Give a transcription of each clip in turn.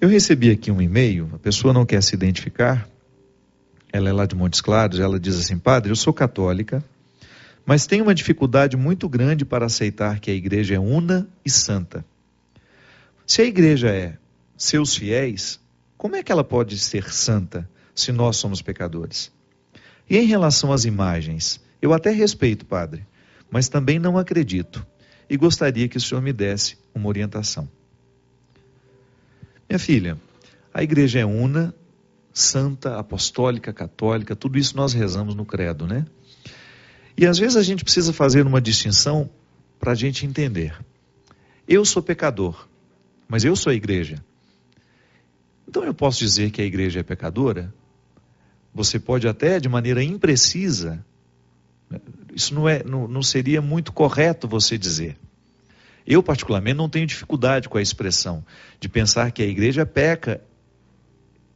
Eu recebi aqui um e-mail, a pessoa não quer se identificar, ela é lá de Montes Claros, ela diz assim: padre, eu sou católica, mas tenho uma dificuldade muito grande para aceitar que a igreja é una e santa. Se a igreja é seus fiéis, como é que ela pode ser santa se nós somos pecadores? E em relação às imagens, eu até respeito, padre, mas também não acredito e gostaria que o senhor me desse uma orientação. Minha filha, a igreja é una, santa, apostólica, católica, tudo isso nós rezamos no credo, né? E às vezes a gente precisa fazer uma distinção para a gente entender. Eu sou pecador, mas eu sou a igreja. Então eu posso dizer que a igreja é pecadora? Você pode até de maneira imprecisa, isso não seria muito correto você dizer. Eu particularmente não tenho dificuldade com a expressão de pensar que a igreja peca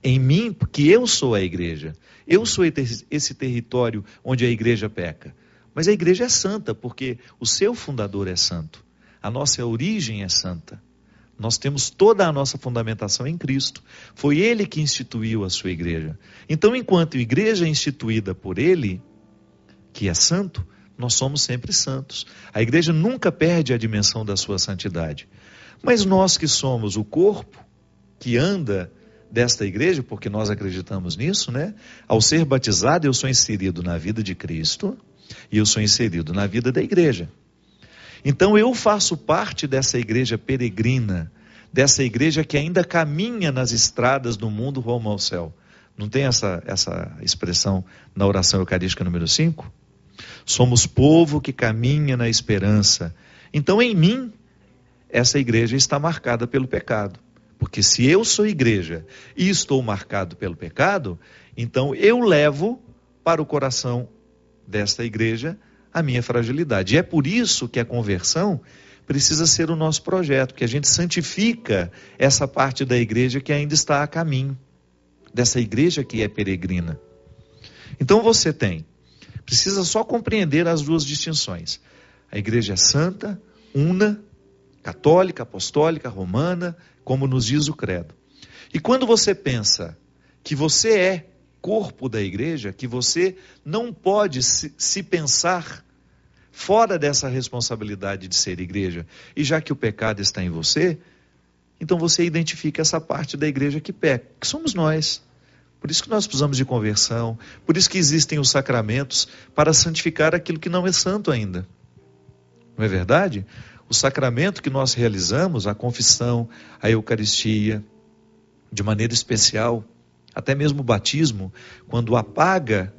em mim, porque eu sou a igreja. Eu sou esse território onde a igreja peca. Mas a igreja é santa, porque o seu fundador é santo. A nossa origem é santa. Nós temos toda a nossa fundamentação em Cristo. Foi Ele que instituiu a sua igreja. Então, enquanto igreja instituída por Ele, que é santo, nós somos sempre santos. A igreja nunca perde a dimensão da sua santidade. Mas nós que somos o corpo que anda desta igreja, porque nós acreditamos nisso, né? Ao ser batizado, eu sou inserido na vida de Cristo e eu sou inserido na vida da igreja. Então eu faço parte dessa igreja peregrina, dessa igreja que ainda caminha nas estradas do mundo rumo ao céu. Não tem essa expressão na oração eucarística número 5? Somos povo que caminha na esperança. Então em mim, essa igreja está marcada pelo pecado. Porque se eu sou igreja e estou marcado pelo pecado, então eu levo para o coração desta igreja a minha fragilidade. E é por isso que a conversão precisa ser o nosso projeto, que a gente santifica essa parte da igreja que ainda está a caminho, dessa igreja que é peregrina. Então você precisa só compreender as duas distinções. A igreja é santa, una, católica, apostólica, romana, como nos diz o credo. E quando você pensa que você é corpo da igreja, que você não pode se pensar fora dessa responsabilidade de ser igreja, e já que o pecado está em você, então você identifica essa parte da igreja que peca, que somos nós. Por isso que nós precisamos de conversão, por isso que existem os sacramentos para santificar aquilo que não é santo ainda. Não é verdade? O sacramento que nós realizamos, a confissão, a Eucaristia, de maneira especial, até mesmo o batismo, quando apaga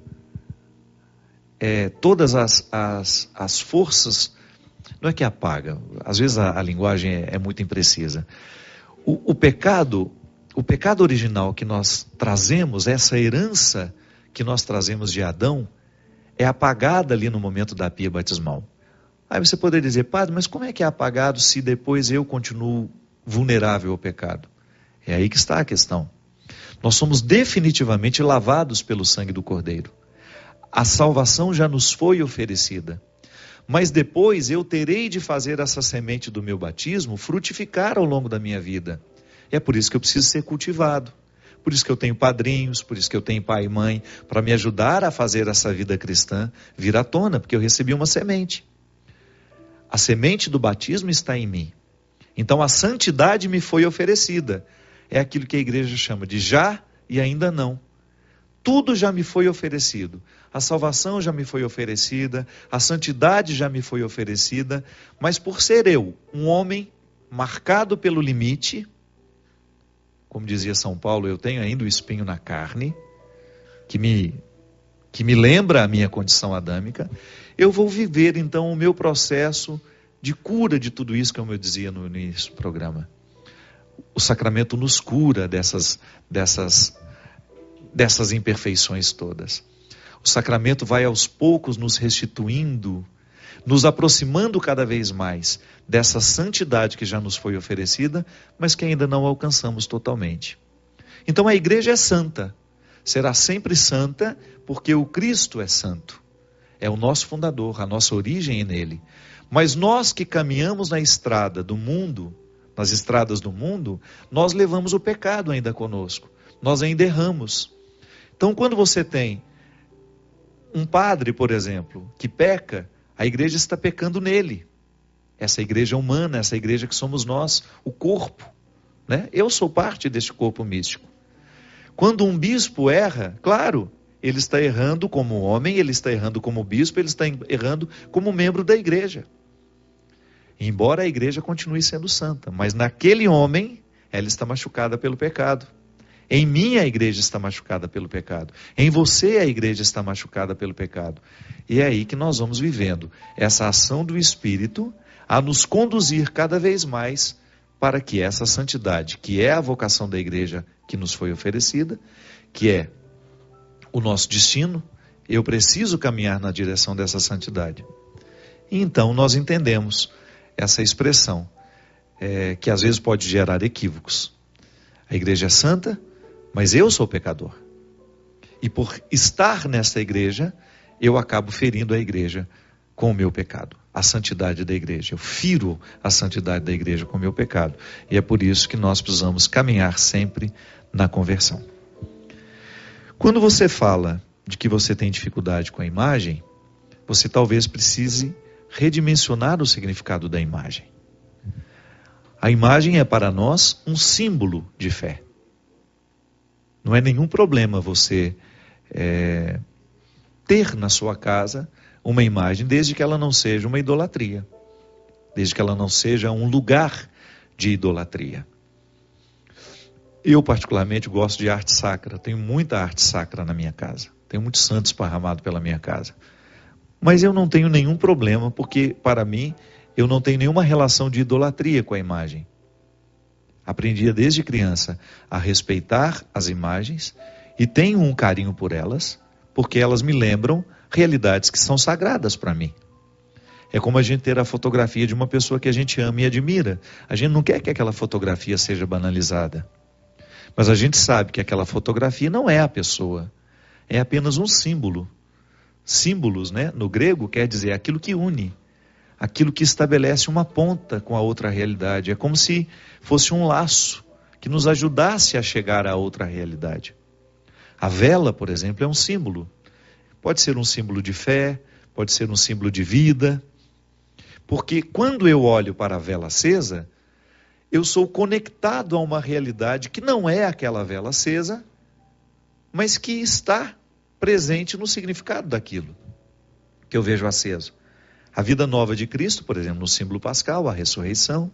todas as forças, não é que apaga, às vezes a linguagem é muito imprecisa. O pecado original que nós trazemos, essa herança que nós trazemos de Adão, é apagada ali no momento da pia batismal. Aí você poderia dizer: padre, mas como é que é apagado se depois eu continuo vulnerável ao pecado? É aí que está a questão. Nós somos definitivamente lavados pelo sangue do Cordeiro. A salvação já nos foi oferecida. Mas depois eu terei de fazer essa semente do meu batismo frutificar ao longo da minha vida. É por isso que eu preciso ser cultivado. Por isso que eu tenho padrinhos, por isso que eu tenho pai e mãe, para me ajudar a fazer essa vida cristã vir à tona, porque eu recebi uma semente. A semente do batismo está em mim. Então a santidade me foi oferecida. É aquilo que a igreja chama de já e ainda não. Tudo já me foi oferecido. A salvação já me foi oferecida, a santidade já me foi oferecida, mas por ser eu um homem marcado pelo limite, como dizia São Paulo, eu tenho ainda o espinho na carne, que me lembra a minha condição adâmica, eu vou viver então o meu processo de cura de tudo isso, como eu dizia no início do programa. O sacramento nos cura dessas imperfeições todas. O sacramento vai aos poucos nos restituindo, nos aproximando cada vez mais dessa santidade que já nos foi oferecida, mas que ainda não alcançamos totalmente. Então a igreja é santa, será sempre santa, porque o Cristo é santo. É o nosso fundador, a nossa origem é nele. Mas nós que caminhamos na estrada do mundo, nas estradas do mundo, nós levamos o pecado ainda conosco. Nós ainda erramos. Então, quando você tem um padre, por exemplo, que peca, a igreja está pecando nele. Essa igreja humana, essa igreja que somos nós, o corpo, né? Eu sou parte deste corpo místico. Quando um bispo erra, claro, ele está errando como homem, ele está errando como bispo, ele está errando como membro da igreja. Embora a igreja continue sendo santa, mas naquele homem, ela está machucada pelo pecado. Em mim a igreja está machucada pelo pecado. Em você a igreja está machucada pelo pecado. E é aí que nós vamos vivendo essa ação do Espírito a nos conduzir cada vez mais para que essa santidade, que é a vocação da igreja que nos foi oferecida, que é o nosso destino, eu preciso caminhar na direção dessa santidade. E então nós entendemos essa expressão, que às vezes pode gerar equívocos. A igreja é santa, mas eu sou pecador. E por estar nessa igreja, eu acabo ferindo a igreja com o meu pecado. A santidade da igreja. Eu firo a santidade da igreja com o meu pecado. E é por isso que nós precisamos caminhar sempre na conversão. Quando você fala de que você tem dificuldade com a imagem, você talvez precise redimensionar o significado da imagem. A imagem é para nós um símbolo de fé. Não é nenhum problema você ter na sua casa uma imagem, desde que ela não seja uma idolatria, desde que ela não seja um lugar de idolatria. Eu particularmente gosto de arte sacra, tenho muita arte sacra na minha casa, tenho muitos santos esparramados pela minha casa, mas eu não tenho nenhum problema, porque para mim eu não tenho nenhuma relação de idolatria com a imagem. Aprendi desde criança a respeitar as imagens e tenho um carinho por elas, porque elas me lembram realidades que são sagradas para mim. É como a gente ter a fotografia de uma pessoa que a gente ama e admira. A gente não quer que aquela fotografia seja banalizada, mas a gente sabe que aquela fotografia não é a pessoa, é apenas um símbolo. Símbolos, né, no grego quer dizer aquilo que une, aquilo que estabelece uma ponta com a outra realidade. É como se fosse um laço que nos ajudasse a chegar a outra realidade. A vela, por exemplo, é um símbolo. Pode ser um símbolo de fé, pode ser um símbolo de vida. Porque quando eu olho para a vela acesa, eu sou conectado a uma realidade que não é aquela vela acesa, mas que está presente no significado daquilo que eu vejo aceso. A vida nova de Cristo, por exemplo, no símbolo pascal, a ressurreição.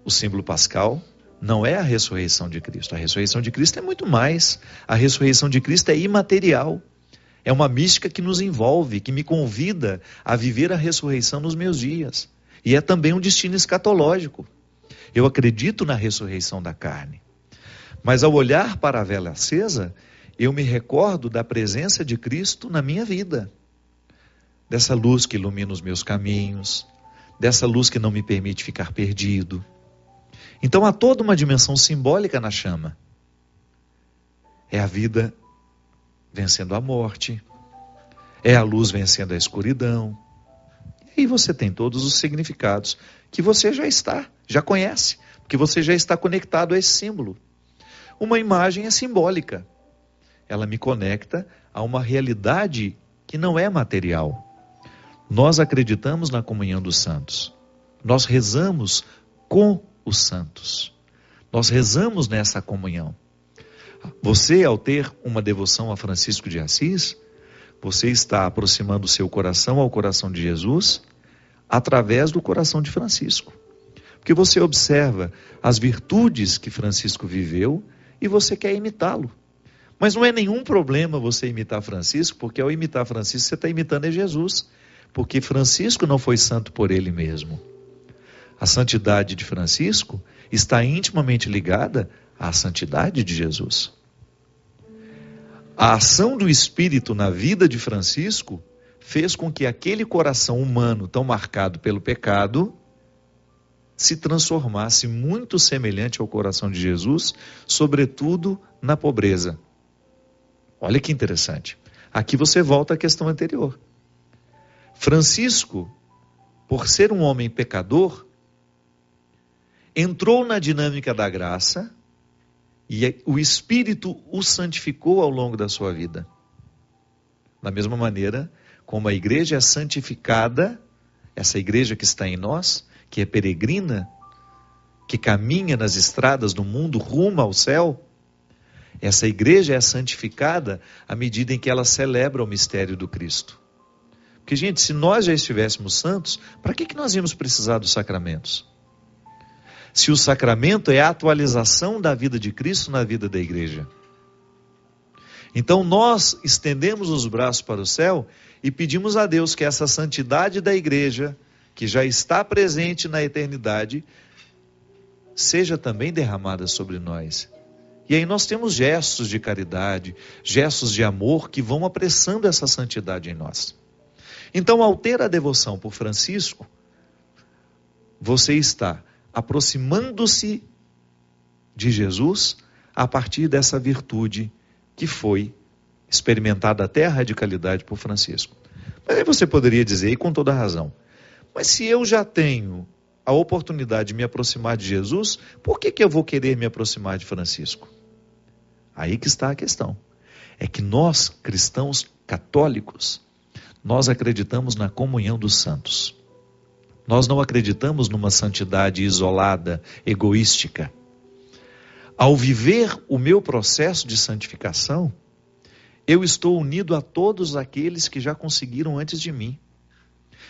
O símbolo pascal não é a ressurreição de Cristo. A ressurreição de Cristo é muito mais. A ressurreição de Cristo é imaterial. É uma mística que nos envolve, que me convida a viver a ressurreição nos meus dias. E é também um destino escatológico. Eu acredito na ressurreição da carne. Mas ao olhar para a vela acesa, eu me recordo da presença de Cristo na minha vida. Dessa luz que ilumina os meus caminhos, dessa luz que não me permite ficar perdido. Então há toda uma dimensão simbólica na chama. É a vida vencendo a morte, é a luz vencendo a escuridão. E aí você tem todos os significados que você já conhece, porque você já está conectado a esse símbolo. Uma imagem é simbólica. Ela me conecta a uma realidade que não é material. Nós acreditamos na comunhão dos santos. Nós rezamos com os santos. Nós rezamos nessa comunhão. Você, ao ter uma devoção a Francisco de Assis, você está aproximando o seu coração ao coração de Jesus através do coração de Francisco. Porque você observa as virtudes que Francisco viveu e você quer imitá-lo. Mas não é nenhum problema você imitar Francisco, porque ao imitar Francisco você está imitando Jesus. Porque Francisco não foi santo por ele mesmo. A santidade de Francisco está intimamente ligada à santidade de Jesus. A ação do Espírito na vida de Francisco fez com que aquele coração humano tão marcado pelo pecado se transformasse muito semelhante ao coração de Jesus, sobretudo na pobreza. Olha que interessante. Aqui você volta à questão anterior. Francisco, por ser um homem pecador, entrou na dinâmica da graça e o Espírito o santificou ao longo da sua vida. Da mesma maneira, como a igreja é santificada, essa igreja que está em nós, que é peregrina, que caminha nas estradas do mundo rumo ao céu, essa igreja é santificada à medida em que ela celebra o mistério do Cristo. Porque, gente, se nós já estivéssemos santos, para que nós íamos precisar dos sacramentos? Se o sacramento é a atualização da vida de Cristo na vida da igreja. Então nós estendemos os braços para o céu e pedimos a Deus que essa santidade da igreja, que já está presente na eternidade, seja também derramada sobre nós. E aí nós temos gestos de caridade, gestos de amor que vão apressando essa santidade em nós. Então, ao ter a devoção por Francisco, você está aproximando-se de Jesus a partir dessa virtude que foi experimentada até a radicalidade por Francisco. Mas aí você poderia dizer, e com toda razão, mas se eu já tenho a oportunidade de me aproximar de Jesus, por que eu vou querer me aproximar de Francisco? Aí que está a questão. É que nós, cristãos católicos, nós acreditamos na comunhão dos santos. Nós não acreditamos numa santidade isolada, egoística. Ao viver o meu processo de santificação, eu estou unido a todos aqueles que já conseguiram antes de mim.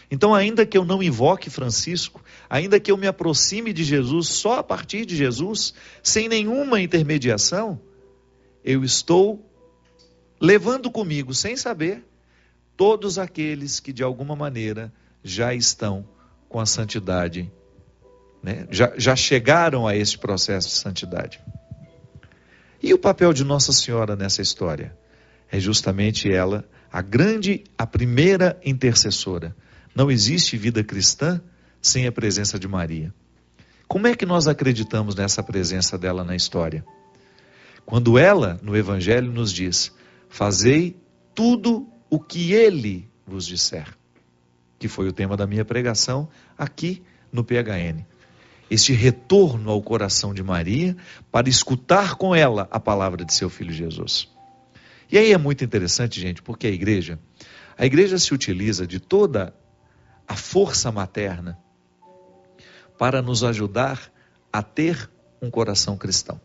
Então, ainda que eu não invoque Francisco, ainda que eu me aproxime de Jesus só a partir de Jesus, sem nenhuma intermediação, eu estou levando comigo, sem saber, todos aqueles que de alguma maneira já estão com a santidade, né? Já chegaram a esse processo de santidade. E o papel de Nossa Senhora nessa história? É justamente ela, a primeira intercessora. Não existe vida cristã sem a presença de Maria. Como é que nós acreditamos nessa presença dela na história? Quando ela, no Evangelho, nos diz: fazei tudo o que Ele vos disser. Que foi o tema da minha pregação aqui no PHN. Este retorno ao coração de Maria para escutar com ela a palavra de seu Filho Jesus. E aí é muito interessante, gente, porque a igreja se utiliza de toda a força materna para nos ajudar a ter um coração cristão.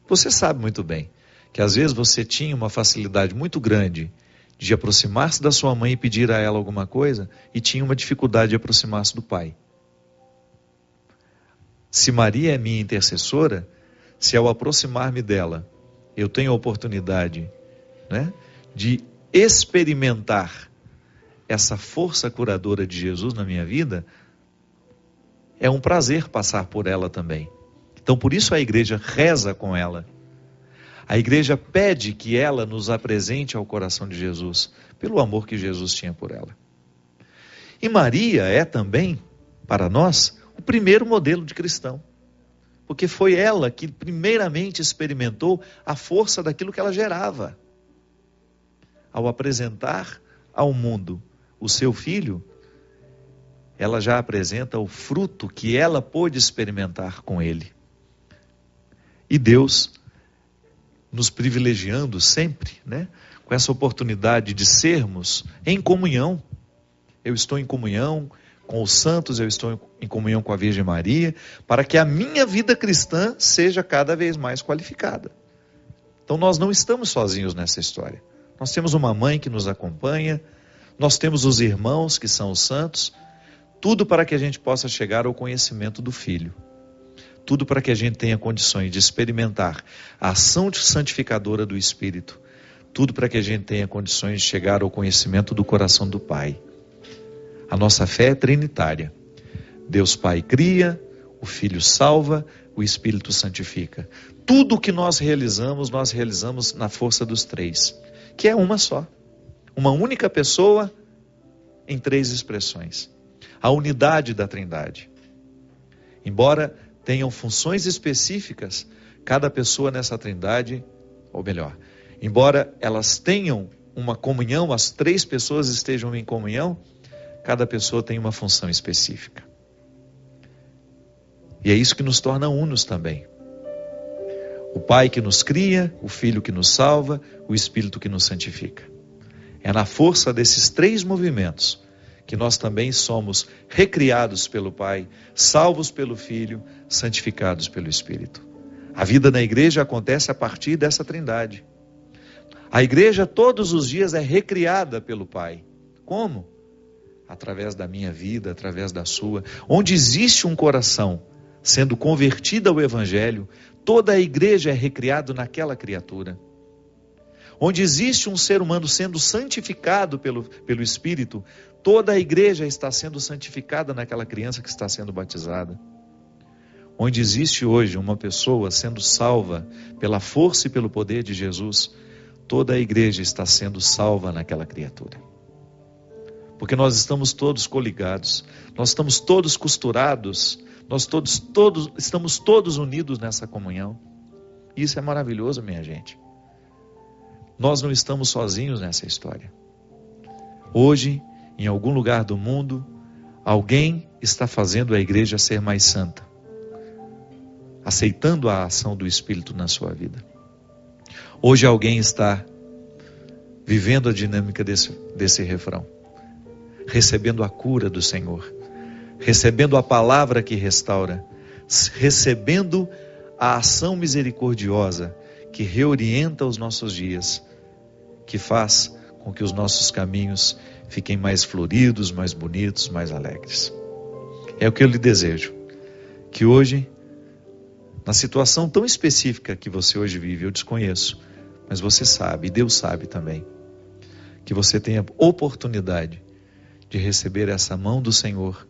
Você sabe muito bem que às vezes você tinha uma facilidade muito grande de aproximar-se da sua mãe e pedir a ela alguma coisa, e tinha uma dificuldade de aproximar-se do pai. Se Maria é minha intercessora, se ao aproximar-me dela, eu tenho a oportunidade, né, de experimentar essa força curadora de Jesus na minha vida, é um prazer passar por ela também. Então, por isso a igreja reza com ela. A igreja pede que ela nos apresente ao coração de Jesus, pelo amor que Jesus tinha por ela. E Maria é também, para nós, o primeiro modelo de cristão. Porque foi ela que primeiramente experimentou a força daquilo que ela gerava. Ao apresentar ao mundo o seu filho, ela já apresenta o fruto que ela pôde experimentar com ele. E Deus nos privilegiando sempre, né, com essa oportunidade de sermos em comunhão. Eu estou em comunhão com os santos, eu estou em comunhão com a Virgem Maria, para que a minha vida cristã seja cada vez mais qualificada. Então nós não estamos sozinhos nessa história. Nós temos uma mãe que nos acompanha, nós temos os irmãos que são os santos, tudo para que a gente possa chegar ao conhecimento do Filho. Tudo para que a gente tenha condições de experimentar a ação santificadora do Espírito. Tudo para que a gente tenha condições de chegar ao conhecimento do coração do Pai. A nossa fé é trinitária. Deus Pai cria, o Filho salva, o Espírito santifica. Tudo o que nós realizamos na força dos três, que é uma só. Uma única pessoa em três expressões. A unidade da Trindade. Embora tenham funções específicas, cada pessoa nessa Trindade, ou melhor, embora elas tenham uma comunhão, as três pessoas estejam em comunhão, cada pessoa tem uma função específica. E é isso que nos torna unos também. O Pai que nos cria, o Filho que nos salva, o Espírito que nos santifica. É na força desses três movimentos que nós também somos recriados pelo Pai, salvos pelo Filho, santificados pelo Espírito. A vida na igreja acontece a partir dessa trindade. A igreja todos os dias é recriada pelo Pai. Como? Através da minha vida, através da sua. Onde existe um coração sendo convertido ao Evangelho, toda a igreja é recriada naquela criatura. Onde existe um ser humano sendo santificado pelo Espírito, toda a igreja está sendo santificada naquela criança que está sendo batizada. Onde existe hoje uma pessoa sendo salva pela força e pelo poder de Jesus, toda a igreja está sendo salva naquela criatura. Porque nós estamos todos coligados, nós estamos todos costurados, nós estamos todos unidos nessa comunhão. Isso é maravilhoso, minha gente. Nós não estamos sozinhos nessa história. Hoje, em algum lugar do mundo, alguém está fazendo a igreja ser mais santa, aceitando a ação do Espírito na sua vida. Hoje alguém está vivendo a dinâmica desse refrão, recebendo a cura do Senhor, recebendo a palavra que restaura, recebendo a ação misericordiosa que reorienta os nossos dias, que faz com que os nossos caminhos fiquem mais floridos, mais bonitos, mais alegres. É o que eu lhe desejo, que hoje, na situação tão específica que você hoje vive, eu desconheço, mas você sabe, e Deus sabe também, que você tenha oportunidade de receber essa mão do Senhor,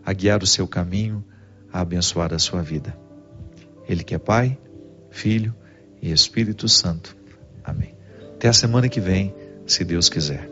a guiar o seu caminho, a abençoar a sua vida. Ele que é Pai, Filho e Espírito Santo. Amém. Até a semana que vem, se Deus quiser.